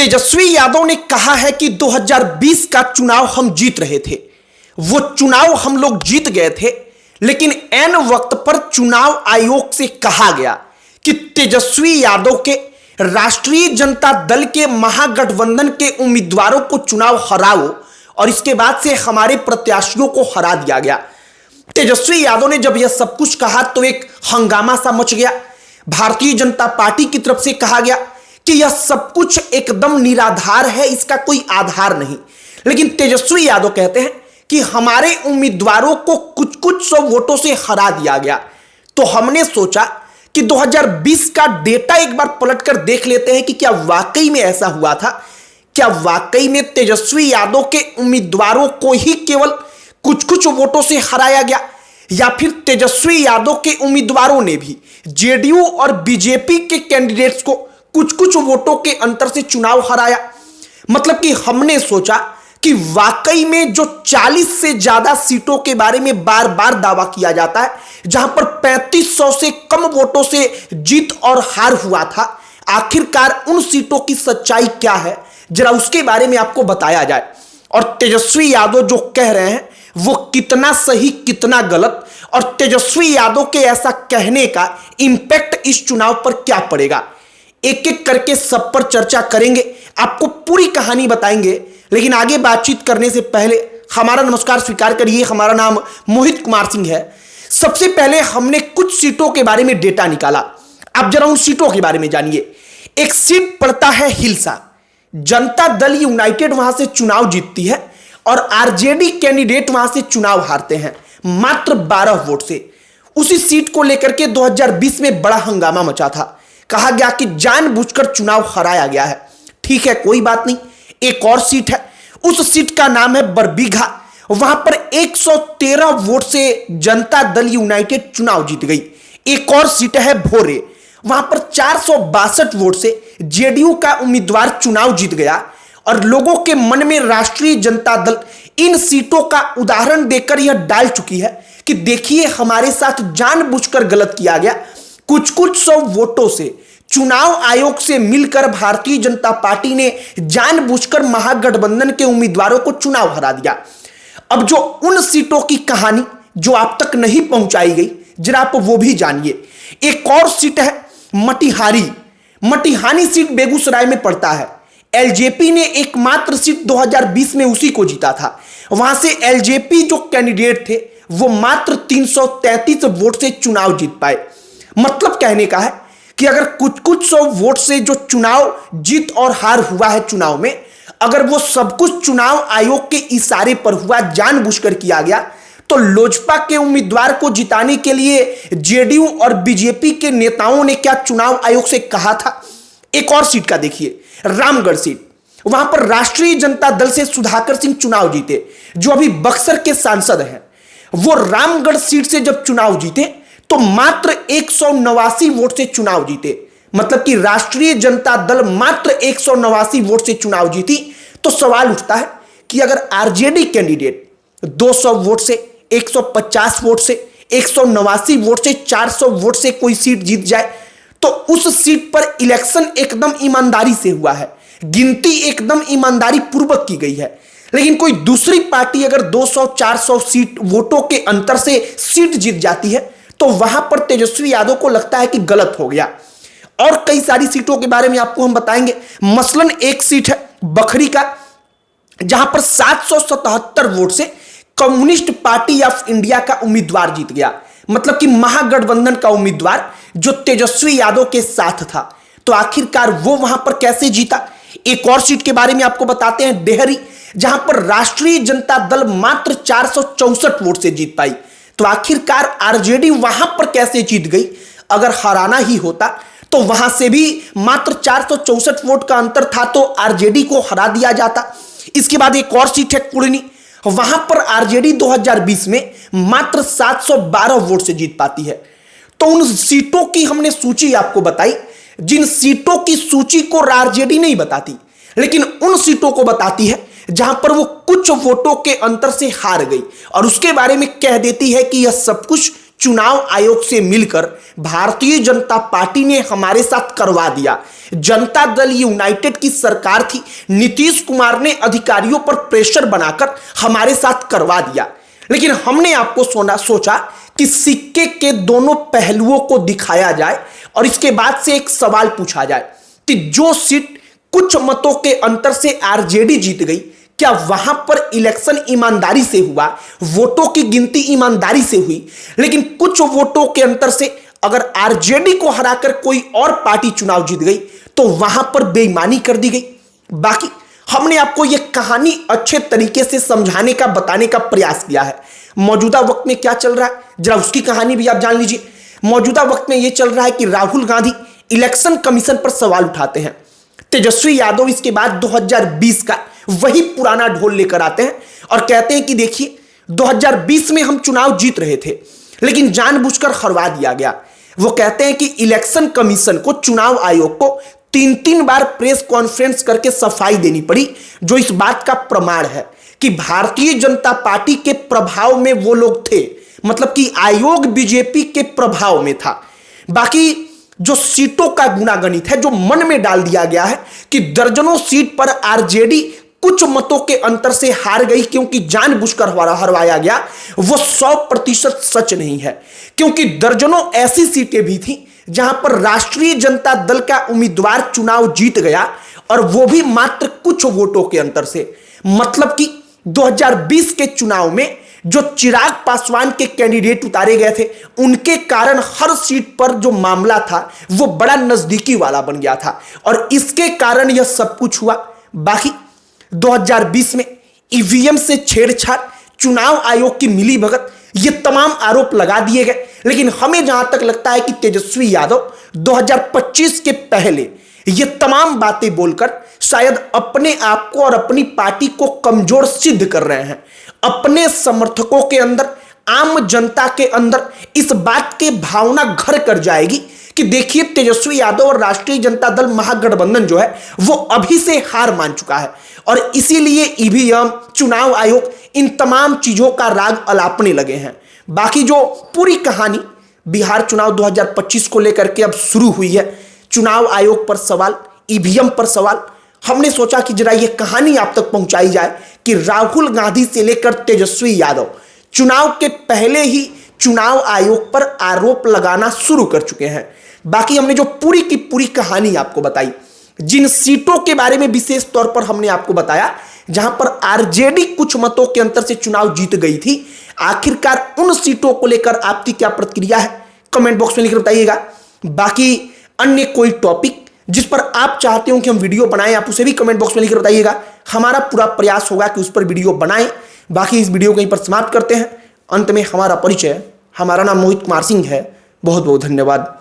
तेजस्वी यादव ने कहा है कि 2020 का चुनाव हम जीत रहे थे। वो चुनाव हम लोग जीत गए थे, लेकिन ऐन वक्त पर चुनाव आयोग से कहा गया कि तेजस्वी यादव के राष्ट्रीय जनता दल के महागठबंधन के उम्मीदवारों को चुनाव हराओ, और इसके बाद से हमारे प्रत्याशियों को हरा दिया गया। तेजस्वी यादव ने जब यह सब कुछ कहा तो एक हंगामा सा मच गया। भारतीय जनता पार्टी की तरफ से कहा गया कि यह सब कुछ एकदम निराधार है, इसका कोई आधार नहीं। लेकिन तेजस्वी यादव कहते हैं कि हमारे उम्मीदवारों को कुछ कुछ सौ वोटों से हरा दिया गया। तो हमने सोचा कि 2020 का डेटा एक बार पलटकर देख लेते हैं कि क्या वाकई में ऐसा हुआ था। क्या वाकई में तेजस्वी यादव के उम्मीदवारों को ही केवल कुछ कुछ वोटों से हराया गया, या फिर तेजस्वी यादव के उम्मीदवारों ने भी जेडीयू और बीजेपी के कैंडिडेट्स को कुछ कुछ वोटों के अंतर से चुनाव हराया। मतलब कि हमने सोचा कि वाकई में जो 40 से ज्यादा सीटों के बारे में बार बार दावा किया जाता है, जहां पर 3500 से कम वोटों से जीत और हार हुआ था, आखिरकार उन सीटों की सच्चाई क्या है, जरा उसके बारे में आपको बताया जाए। और तेजस्वी यादव जो कह रहे हैं वो कितना सही कितना गलत, और तेजस्वी यादव के ऐसा कहने का इंपैक्ट इस चुनाव पर क्या पड़ेगा, एक एक करके सब पर चर्चा करेंगे, आपको पूरी कहानी बताएंगे। लेकिन आगे बातचीत करने से पहले हमारा नमस्कार स्वीकार करिए। हमारा नाम मोहित कुमार सिंह है। सबसे पहले हमने कुछ सीटों के बारे में डेटा निकाला, आप जरा उन सीटों के बारे में जानिए। एक सीट पड़ता है हिलसा, जनता दल यूनाइटेड वहां से चुनाव जीतती है और आरजेडी कैंडिडेट वहां से चुनाव हारते हैं मात्र 12 वोट से। उसी सीट को लेकर के 2020 में बड़ा हंगामा मचा था। कहा गया कि जानबूझकर चुनाव हराया गया है। ठीक है, कोई बात नहीं। एक और सीट है, उस सीट का नाम है बरबीघा। वहां पर 113 वोट से जनता दल यूनाइटेड चुनाव जीत गई। एक और सीट है भोरे, वहां पर 462 वोट से जेडीयू का उम्मीदवार चुनाव जीत गया। और लोगों के मन में राष्ट्रीय जनता दल इन सीटों का उदाहरण देकर यह डाल चुकी है कि देखिए हमारे साथ जानबूझकर गलत किया गया। कुछ कुछ सौ वोटों से चुनाव आयोग से मिलकर भारतीय जनता पार्टी ने जानबूझकर महागठबंधन के उम्मीदवारों को चुनाव हरा दिया। अब जो उन सीटों की कहानी जो आप तक नहीं पहुंचाई गई, जरा आप वो भी जानिए। एक और सीट है मटिहानी। मटिहानी सीट बेगूसराय में पड़ता है। एलजेपी ने एकमात्र सीट 2020 में उसी को जीता था। वहां से एलजेपी जो कैंडिडेट थे वो मात्र 333 वोट से चुनाव जीत पाए। मतलब कहने का है कि अगर कुछ कुछ सौ वोट से जो चुनाव जीत और हार हुआ है चुनाव में, अगर वो सब कुछ चुनाव आयोग के इशारे पर हुआ, जानबूझकर किया गया, तो लोजपा के उम्मीदवार को जिताने के लिए जेडीयू और बीजेपी के नेताओं ने क्या चुनाव आयोग से कहा था। एक और सीट का देखिए, रामगढ़ सीट। वहां पर राष्ट्रीय जनता दल से सुधाकर सिंह चुनाव जीते, जो अभी बक्सर के सांसद हैं। वो रामगढ़ सीट से जब चुनाव जीते तो मात्र 189 वोट से चुनाव जीते। मतलब कि राष्ट्रीय जनता दल मात्र 189 वोट से चुनाव जीती। तो सवाल उठता है कि अगर आरजेडी कैंडिडेट 200 वोट से, 150 वोट से, 189 वोट से, 400 वोट से कोई सीट जीत जाए, तो उस सीट पर इलेक्शन एकदम ईमानदारी से हुआ है, गिनती एकदम ईमानदारी पूर्वक की गई है। लेकिन कोई दूसरी पार्टी अगर 200-400 सीट वोटों के अंतर से सीट जीत जाती है, तो वहां पर तेजस्वी यादव को लगता है कि गलत हो गया। और कई सारी सीटों के बारे में आपको हम बताएंगे। मसलन एक सीट है बखरी का, जहां पर 777 वोट से कम्युनिस्ट पार्टी ऑफ इंडिया का उम्मीदवार जीत गया। मतलब कि महागठबंधन का उम्मीदवार जो तेजस्वी यादव के साथ था। तो आखिरकार वो वहां पर कैसे जीता। एक और सीट के बारे में आपको बताते हैं, डेहरी, जहां पर राष्ट्रीय जनता दल मात्र 464 वोट से जीत पाई। तो आखिरकार आरजेडी वहां पर कैसे जीत गई। अगर हराना ही होता तो वहां से भी मात्र 464 वोट का अंतर था, तो आरजेडी को हरा दिया जाता। इसके बाद एक और सीट है कुड़नी, वहां पर आरजेडी 2020 में मात्र 712 वोट से जीत पाती है। तो उन सीटों की हमने सूची आपको बताई, जिन सीटों की सूची को आरजेडी नहीं बताती, लेकिन उन सीटों को बताती है जहां पर वो कुछ वोटों के अंतर से हार गई, और उसके बारे में कह देती है कि यह सब कुछ चुनाव आयोग से मिलकर भारतीय जनता पार्टी ने हमारे साथ करवा दिया। जनता दल यूनाइटेड की सरकार थी, नीतीश कुमार ने अधिकारियों पर प्रेशर बनाकर हमारे साथ करवा दिया। लेकिन हमने आपको सोचा कि सिक्के के दोनों पहलुओं को दिखाया जाए और इसके बाद से एक सवाल पूछा जाए कि जो सीट कुछ मतों के अंतर से आरजेडी जीत गई, क्या वहां पर इलेक्शन ईमानदारी से हुआ, वोटों की गिनती ईमानदारी से हुई, लेकिन कुछ वोटों के अंतर से अगर आरजेडी को हराकर कोई और पार्टी चुनाव जीत गई तो वहां पर बेईमानी कर दी गई। बाकी हमने आपको यह कहानी अच्छे तरीके से समझाने का, बताने का प्रयास किया है। मौजूदा वक्त में क्या चल रहा है जरा उसकी कहानी भी आप जान लीजिए। मौजूदा वक्त में यह चल रहा है कि राहुल गांधी इलेक्शन कमीशन पर सवाल उठाते हैं, तेजस्वी यादव इसके बाद 2020 का वही पुराना ढोल लेकर आते हैं और कहते हैं कि देखिए 2020 में हम चुनाव जीत रहे थे लेकिन जानबूझकर हरवा दिया गया। वो कहते हैं कि इलेक्शन कमीशन को, चुनाव आयोग को 3 बार प्रेस कॉन्फ्रेंस करके सफाई देनी पड़ी, जो इस बात का प्रमाण है कि भारतीय जनता पार्टी के प्रभाव में वो लोग थे, मतलब कि आयोग बीजेपी के प्रभाव में था। बाकी जो सीटों का गुणागणित है, जो मन में डाल दिया गया है कि दर्जनों सीट पर आरजेडी कुछ मतों के अंतर से हार गई क्योंकि जानबूझकर हरवाया गया, वो 100% सच नहीं है। क्योंकि दर्जनों ऐसी सीटें भी थी जहां पर राष्ट्रीय जनता दल का उम्मीदवार चुनाव जीत गया और वो भी मात्र कुछ वोटों के अंतर से। मतलब कि 2020 के चुनाव में जो चिराग पासवान के कैंडिडेट उतारे गए थे, उनके कारण हर सीट पर जो मामला था वो बड़ा नजदीकी वाला बन गया था और इसके कारण यह सब कुछ हुआ। बाकी 2020 में ईवीएम से छेड़छाड़, चुनाव आयोग की मिलीभगत, ये तमाम आरोप लगा दिए गए। लेकिन हमें जहां तक लगता है कि तेजस्वी यादव 2025 के पहले ये तमाम बातें बोलकर शायद अपने आप को और अपनी पार्टी को कमजोर सिद्ध कर रहे हैं। अपने समर्थकों के अंदर, आम जनता के अंदर इस बात की भावना घर कर जाएगी कि देखिए तेजस्वी यादव और राष्ट्रीय जनता दल महागठबंधन जो है वो अभी से हार मान चुका है और इसीलिए ईवीएम, चुनाव आयोग, इन तमाम चीजों का राग अलापने लगे हैं। बाकी जो पूरी कहानी बिहार चुनाव 2025 को लेकर के अब शुरू हुई है, चुनाव आयोग पर सवाल, ईवीएम पर सवाल, हमने सोचा कि जरा ये कहानी आप तक पहुंचाई जाए कि राहुल गांधी से लेकर तेजस्वी यादव चुनाव के पहले ही चुनाव आयोग पर आरोप लगाना शुरू कर चुके हैं। बाकी हमने जो पूरी की पूरी कहानी आपको बताई, जिन सीटों के बारे में विशेष तौर पर हमने आपको बताया जहां पर आरजेडी कुछ मतों के अंतर से चुनाव जीत गई थी, आखिरकार उन सीटों को लेकर आपकी क्या प्रतिक्रिया है कमेंट बॉक्स में लिखकर बताइएगा। बाकी अन्य कोई टॉपिक जिस पर आप चाहते हो कि हम वीडियो बनाएं, आप उसे भी कमेंट बॉक्स में लिखकर बताइएगा। हमारा पूरा प्रयास होगा कि उस पर वीडियो बनाएं। बाकी इस वीडियो को यहीं पर समाप्त करते हैं। अंत में हमारा परिचय, हमारा नाम मोहित कुमार सिंह है। बहुत बहुत धन्यवाद।